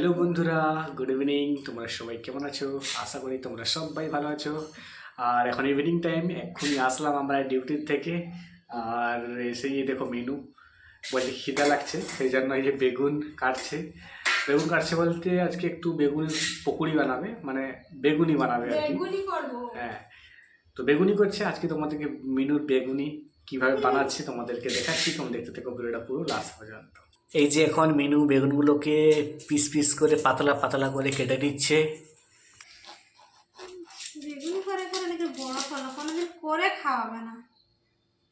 Hello বন্ধুরা, good evening. তোমরা সবাই কেমন আছো? আশা করি তোমরা সবাই ভালো আছো। আর এখন ইভিনিং টাইম, এক্ষুনি আসলাম আমরা ডিউটির থেকে। আর এসেই দেখো মেনু বলছে খিদা লাগছে, সেই জন্য এই যে বেগুন কাটছে। বেগুন কাটছে বলতে আজকে একটু বেগুন পকোড়ি বানাবে, মানে বেগুনি বানাবে আর কি। হ্যাঁ, তো বেগুনি করছে আজকে। তোমাদেরকে মেনুর বেগুনি কিভাবে বানাচ্ছি তোমাদেরকে দেখাচ্ছি। তোমরা দেখতে থাকো ভিডিওটা পুরো লাস্ট পর্যন্ত। এই যে এখন মেনু বেগুনগুলোকে পিস পিস করে পাতলা পাতলা করে কেটে নিচ্ছে। বেগুন করে করে নাকি বড় ফল কোনোদিন করে খাওয়াবে না।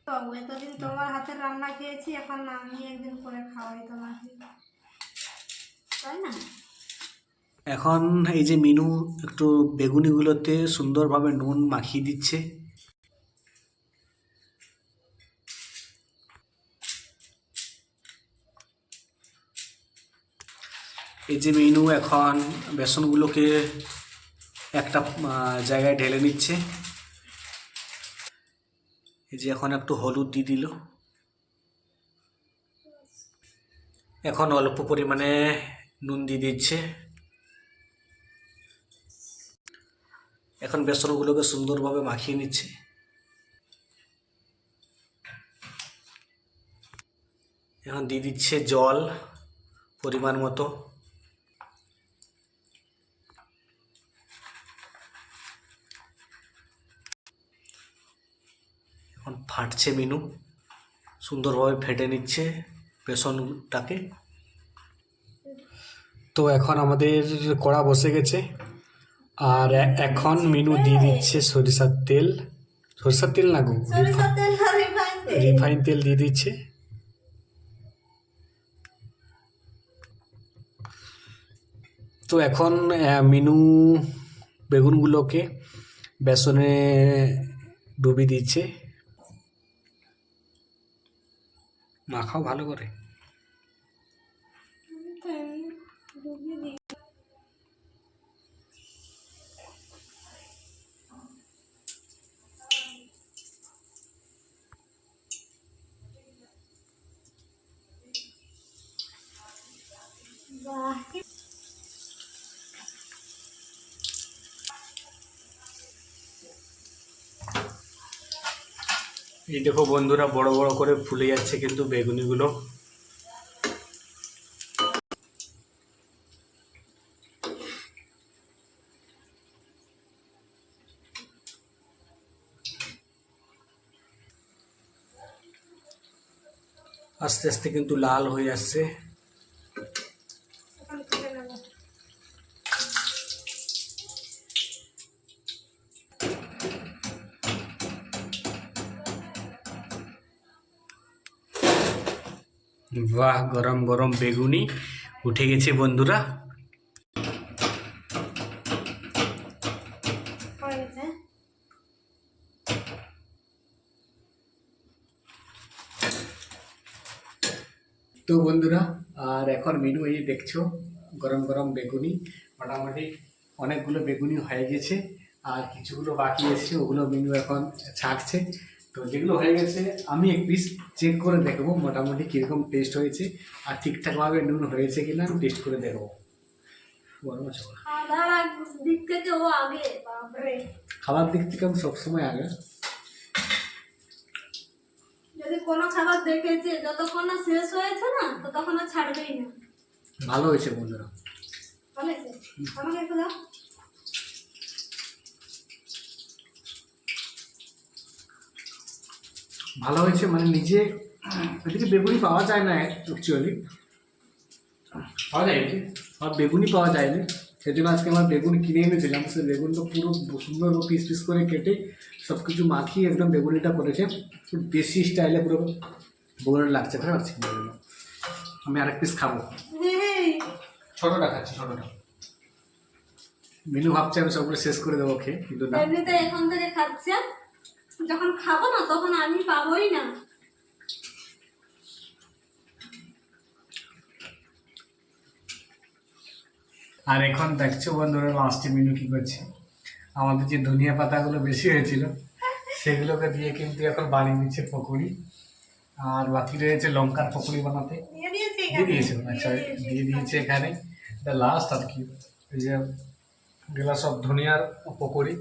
তো এতদিন তোমার হাতের রান্না খেয়েছি, এখন আমি একদিন করে খাওয়াই তোমাকে, তাই না? এখন এই যে মিনু একটু বেগুনিগুলোতে সুন্দরভাবে নুন মাখিয়ে দিচ্ছে। এই যে মিনু এখন বেসনগুলোকে একটা জায়গায় ঢেলে নিচ্ছে। এই যে এখন একটু হলুদ দিয়ে দিল। এখন অল্প পরিমাণে নুন দিয়ে দিচ্ছে। এখন বেসনগুলোকে সুন্দরভাবে মাখিয়ে নিচ্ছে। এখন দিয়ে দিচ্ছে জল পরিমাণ মতো। এখন ফাটছে মিনু, সুন্দরভাবে ফেটে নিচ্ছে বেসনটাকে। তো এখন আমাদের কড়া বসে গেছে, আর এখন মিনু দিয়ে দিচ্ছে সরিষার তেল। সরিষার তেল না গো, রিফাইন তেল দিয়ে দিচ্ছে। তো এখন মিনু বেগুনগুলোকে বেসনে ডুবিয়ে দিচ্ছে। মাখাও ভালো করে। এই দেখো বন্ধুরা, বড় বড় করে ফুলে যাচ্ছে কিন্তু বেগুনিগুলো। আস্তে আস্তে কিন্তু লাল হয়ে আসছে। বাহ, গরম গরম বেগুনি উঠে গেছে বন্ধুরা। তো বন্ধুরা, আর এখন মেনু এই দেখছো গরম গরম বেগুনি। মোটামুটি অনেকগুলো বেগুনি হয়ে গেছে, আর কিছুগুলো বাকি আছে, ওগুলো মেনু এখন ছাড়ছে। তো যেগুলো হয়ে গেছে আমি এক পিস চেক করে দেখবো মোটামুটি কীরকম টেস্ট হয়েছে, আর ঠিকঠাকভাবে নুন হয়েছে কিনা টেস্ট করে দেখবো। খাবার দিক থেকে আমি সবসময় আগে। যদি কোনো খাবার দেখেছে যতক্ষণ না শেষ হয়েছে না ততক্ষণ আর ছাড়বেই না। ভালো হয়েছে বন্ধুরা, ভালো হয়েছে। আমাকে একটু দাও। ভালো হয়েছে মানে নিজে এদিকে বেগুনি পাওয়া যায় না অ্যাকচুয়ালি, পাওয়া যায় কি আর বেগুনি পাওয়া যায়নি। সেই জন্য আজকে আমার বেগুন কিনে এনেছিলাম। সেই বেগুনটা পুরো সুন্দর পিস পিস করে কেটে সব কিছু মাখিয়ে একদম বেগুনিটা করেছে দেশি স্টাইলে, পুরো বেগুন লাগছে। বুঝতে পারছি আমি আরেক পিস খাবো। ছোটোটা খাচ্ছি, ছোটোটা। মেনু ভাবছে আমি সবগুলো শেষ করে দেবো খেয়ে, কিন্তু না। এমনিতে এখন থেকে খাচ্ছে, যখন খাবো না তখন আমি পাবোই না। আর এখন দেখছো বন্ধুরা লাস্টে মেনু কি করছে। আমাদের যে ধনিয়া পাতাগুলো বেশি হয়েছিল সেগুলোকে দিয়ে কিন্তু এখন বানিয়ে দিচ্ছে পকোড়ি। আর বাকি রয়েছে লঙ্কার পকোড়ি বানাতে, দিয়ে দিয়েছে। আচ্ছা, দিয়ে দিয়েছে এখানে। এটা লাস্ট আর কি। এই যে এগুলা সব ধনিয়ার পকোড়ি।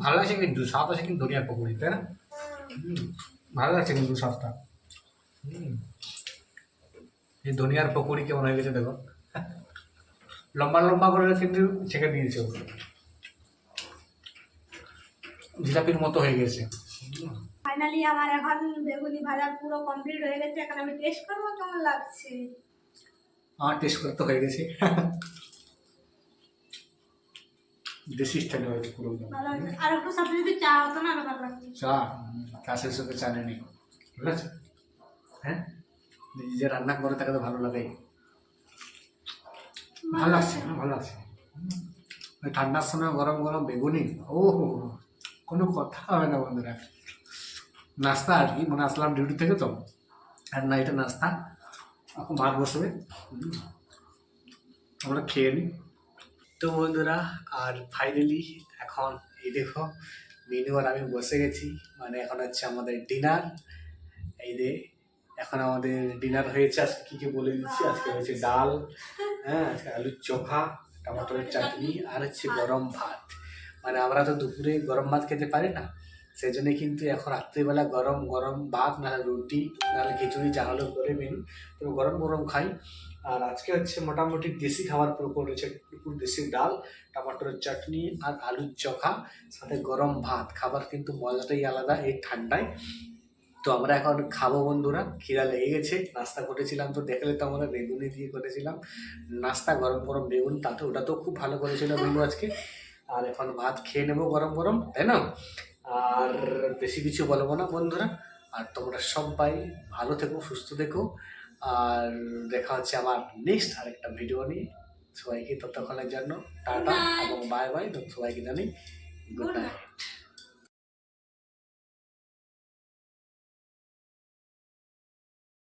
ভালো লাগছে কিন্তু, স্বাদ আছে কিন্তু ধনিয়ার পকোড়ি, তাই না? ভালো লাগছে কিন্তু স্বাদটা। এই ধনিয়ার পকোড়ি কেমন হয়ে গেছে দেখো, লম্বা লম্বা করে কিন্তু ছেঁকে দিয়েছে, জিলাপির মতো হয়ে গেছে। ফাইনালি আমার এখন বেগুনি ভাজা পুরো কমপ্লিট হয়ে গেছে। এখন আমি টেস্ট করবো কেমন লাগছে। আমার টেস্ট করতে হয়ে গেছে। দেশি স্টাইল হয়েছে পুরো। ভালো হয়েছে। আর একটু সাথে যদি চা হতো না আরো ভালো লাগতো। চা কাছের সাথে চা নেই, ঠিক আছে? হ্যাঁ, নিজে রান্না করে তাকে তো ভালো লাগে। ভালো লাগছে, ভালো লাগছে। ওই ঠান্ডার সময় গরম গরম বেগুনি, ও কোনো কথা হবে না বন্ধুরা। নাস্তা আর কি, মানে আসলাম ডিউটি থেকে তো, আর না এটা নাস্তা। এখন ভাত বসবে, আমরা খেয়ে নিই। তো বন্ধুরা, আর ফাইনালি এখন এই দেখো মেনু আর আমি বসে গেছি, মানে এখন হচ্ছে আমাদের ডিনার। এই যে এখন আমাদের ডিনার হয়েছে, আজকে কী কী বলে দিচ্ছি। আজকে হয়েছে ডাল, হ্যাঁ, আজকে আলুর চোখা, টমাটোর চাটনি, আর হচ্ছে গরম ভাত। মানে আমরা তো দুপুরে গরম ভাত খেতে পারি না, সেই জন্য কিন্তু এখন রাত্রিবেলা গরম গরম ভাত, নাহলে রুটি, নাহলে খিচুড়ি, যা হলো করে মেনু, তো গরম গরম খাই। আর আজকে হচ্ছে মোটামুটি দেশি খাবার পুরো করেছে, পুরো দেশি ডাল, টমাটোর চাটনি আর আলুর চোখা, সাথে গরম ভাত। খাবার কিন্তু মজাটাই আলাদা এই ঠান্ডায়। তো আমরা এখন খাবো বন্ধুরা, খিদা লেগে গেছে। নাস্তা করেছিলাম তো দেখলে তো, আমরা বেগুনি দিয়ে করেছিলাম নাস্তা, গরম গরম বেগুন, তাতে ওটা তো খুব ভালো করেছিল মেনু আজকে। আর এখন ভাত খেয়ে নেবো গরম গরম, তাই না? আর বেশি কিছু বলবো না বন্ধুরা। আর তোমরা সবাই ভালো থেকো, সুস্থ থেকো, আর দেখা হচ্ছে আমার নেক্সট আরেকটা ভিডিও নিয়ে। সবাইকে ততক্ষণের জন্য টাটা এবং বাই বাই, সবাইকে জানি গুড নাইট।